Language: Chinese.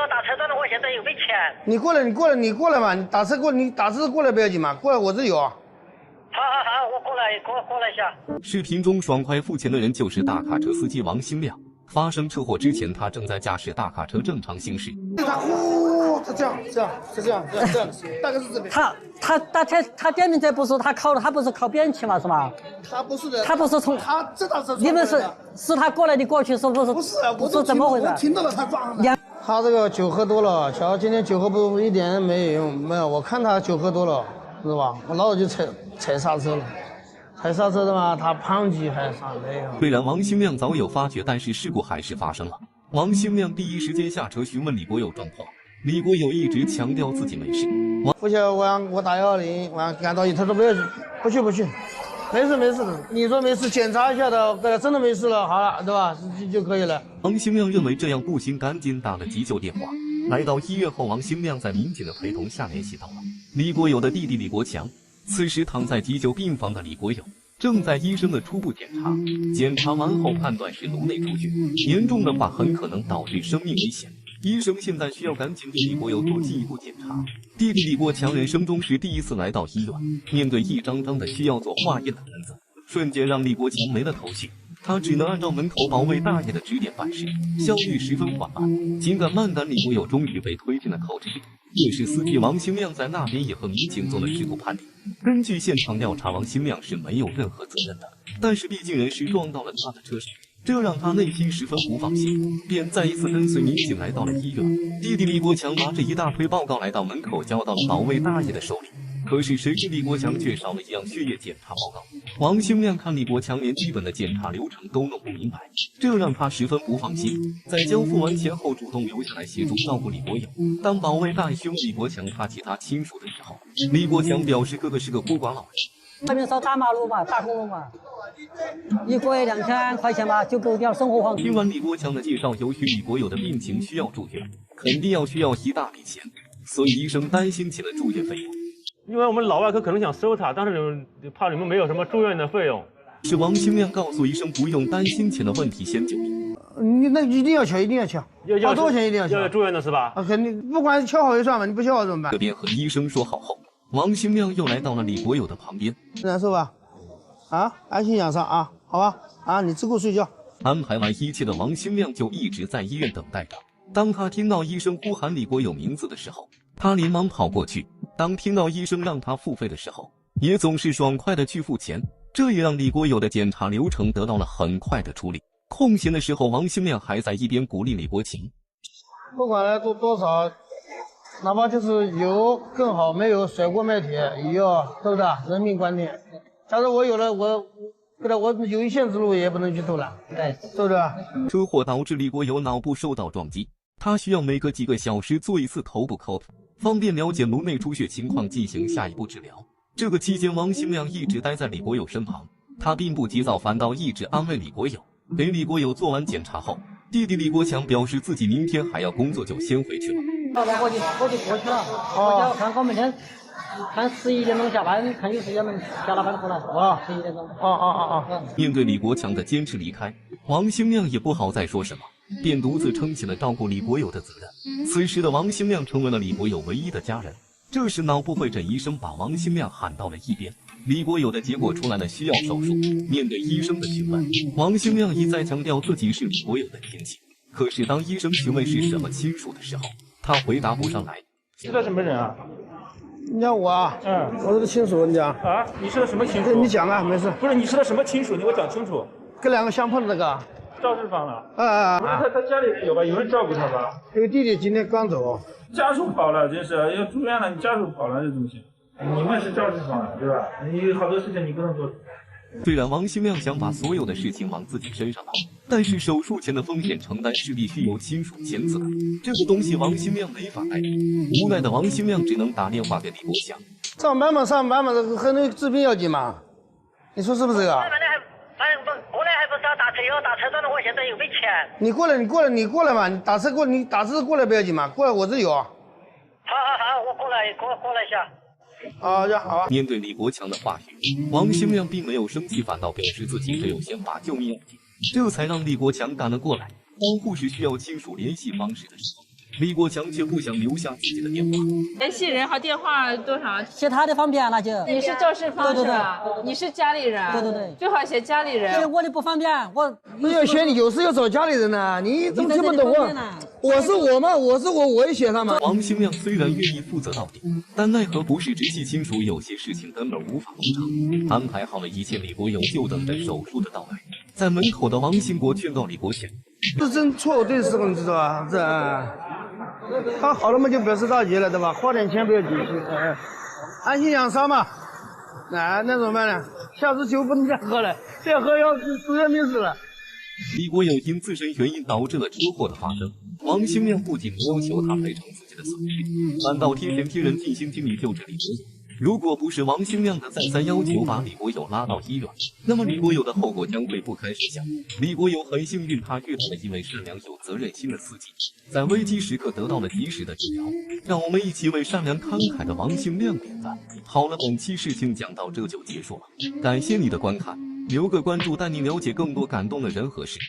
打车赚的，我现在又没钱。你过来嘛，你打车过来不要紧嘛，过来我这有。好，我过来一下。视频中爽快付钱的人就是大卡车司机王新亮。发生车祸之前，他正在驾驶大卡车正常行驶。他这样，大概是这边。他点名这不是他不是靠扁骑嘛是吗？他不是的，他不是从他这倒是你们是他过来的过去是不是？不是啊，是怎么回事？我听到了他撞的。他这个酒喝多了，瞧今天酒喝不一点没用，没有，我看他酒喝多了，是吧？我老早就踩刹车了。踩刹车的嘛，他胖击还是啥没有。虽然王新亮早有发觉，但是事故还是发生了。王新亮第一时间下车询问李国友状况，李国友一直强调自己没事。不行，我打120，我赶到他说不要去，没事的。你说没事，检查一下的，真的没事了，好了，对吧？就可以了。王新亮认为这样不行，赶紧打了急救电话。来到医院后，王新亮在民警的陪同下联系到了李国友的弟弟李国强。此时躺在急救病房的李国友正在医生的初步检查，检查完后判断是颅内出血，严重的话很可能导致生命危险。医生现在需要赶紧给李国友做进一步检查。弟弟李国强人生中是第一次来到医院，面对一张张的需要做化验的单子，瞬间让李国强没了头绪。他只能按照门口保卫大爷的指点办事，效率十分缓慢。紧赶慢赶，李国友终于被推进了口子里。这时司机王新亮在那边也和民警做了事故判定。根据现场调查，王新亮是没有任何责任的，但是毕竟人是撞到了他的车上，这让他内心十分不放心，便再一次跟随民警来到了医院。弟弟李国强拿着一大堆报告来到门口，交到了保卫大爷的手里。可是谁知李国强却少了一样血液检查报告。王新亮看李国强连基本的检查流程都弄不明白，这让他十分不放心。在交付完钱后，主动留下来协助照顾李国友。当保卫大爷凶李国强怕起他亲属的时候，李国强表示哥哥是个孤寡老人。外面烧大马路嘛，大公路嘛，一个月2000块钱吧，就够掉生活费。听完李国强的介绍，由于李国友的病情需要住院，肯定需要一大笔钱，所以医生担心起了住院费用。因为我们老外科可能想收他，但是怕你们没有什么住院的费用。是王新亮告诉医生不用担心钱的问题，先救命。你那一定要敲，花多少钱一定要敲。要住院的是吧？肯定，不管敲好就算吧，你不敲好怎么办？这边和医生说好后，王新亮又来到了李国友的旁边。难受吧？安心养伤啊，好吧？你只顾睡觉。安排完一切的王新亮就一直在医院等待着。当他听到医生呼喊李国友名字的时候，他连忙跑过去。当听到医生让他付费的时候，也总是爽快的去付钱，这也让李国友的检查流程得到了很快的处理。空闲的时候，王新亮还在一边鼓励李国强，不管来多少，哪怕就是有更好，没有甩锅卖铁也要，对不对？人命关天。假如我有了，我有一线之路也不能去偷懒，对不对？车祸导致李国友脑部受到撞击，他需要每隔几个小时做一次头部抠，方便了解颅内出血情况，进行下一步治疗。这个期间，王新亮一直待在李国友身旁，他并不急躁，反倒一直安慰李国友。给李国友做完检查后，弟弟李国强表示自己明天还要工作，就先回去了。我就过去了，我看我明天看11点钟下班，看有时间能下了班回来。11点钟。面对李国强的坚持离开，王新亮也不好再说什么，便独自撑起了照顾李国友的责任。此时的王新亮成为了李国友唯一的家人。这时脑部会诊医生把王新亮喊到了一边，李国友的结果出来了，需要手术。面对医生的询问，王新亮一再强调自己是李国友的亲戚。可是当医生询问是什么亲属的时候，他回答不上来。是个什么人啊？你讲我啊？我是个亲属，你讲啊？你是个什么亲属？你讲啊，没事。不是，你是个什么亲属？你给我讲清楚。跟两个相碰的那个。赵世芳了。不是他家里人有吧？有人照顾他吧？有个弟弟今天刚走。家属跑了，真是要住院了，你家属跑了这怎么行？你们是赵世芳对吧？你好多事情你不能做。虽然王新亮想把所有的事情往自己身上揽，但是手术前的风险承担是必须由亲属签字的，这个东西王新亮没法代替。无奈的王新亮只能打电话给李国强。上班嘛，和那个治病要紧嘛，你说是不是这个？反正过来还不是要打车，要打车赚的，我现在又没钱。你过来嘛，你打车过来不要紧嘛，过来我这有。好，我过来一下。好。面对李国强的话语，王新亮并没有生气，反倒表示自己只有先把救命要紧，这才让李国强赶了过来。当护士需要亲属联系方式的时候，李国强却不想留下自己的电话。联系人和电话多少？写他的方便那就。你是赵世芳是吧？你是家里人。对对对。最好写家里人。写我的不方便，我那要写你有事要找家里人呢，你怎么听不懂啊？我是我嘛，我是我也写上嘛。王兴亮虽然愿意负责到底，但奈何不是直系亲属，有些事情根本无法完成。安排好了一切，李国友就等着手术的到来。在门口的王兴国劝告李国强：“是真错对的时候，你知道吧？这他好了嘛，就表示大吉了，对吧？花点钱不要急，安心养伤嘛。那怎么办呢？下次酒不能再喝了，再喝要出人命死了。”李国友因自身原因导致了车祸的发生，王兴亮不仅要求他赔偿自己的损失，反倒贴钱贴人尽心尽力救治李国友。如果不是王兴亮的再三要求把李国友拉到医院，那么李国友的后果将会不堪设想。李国友很幸运，他遇到了一位善良有责任心的司机，在危机时刻得到了及时的治疗。让我们一起为善良慷慨的王兴亮点赞。好了，本期事情讲到这就结束了，感谢你的观看，留个关注带你了解更多感动的人和事。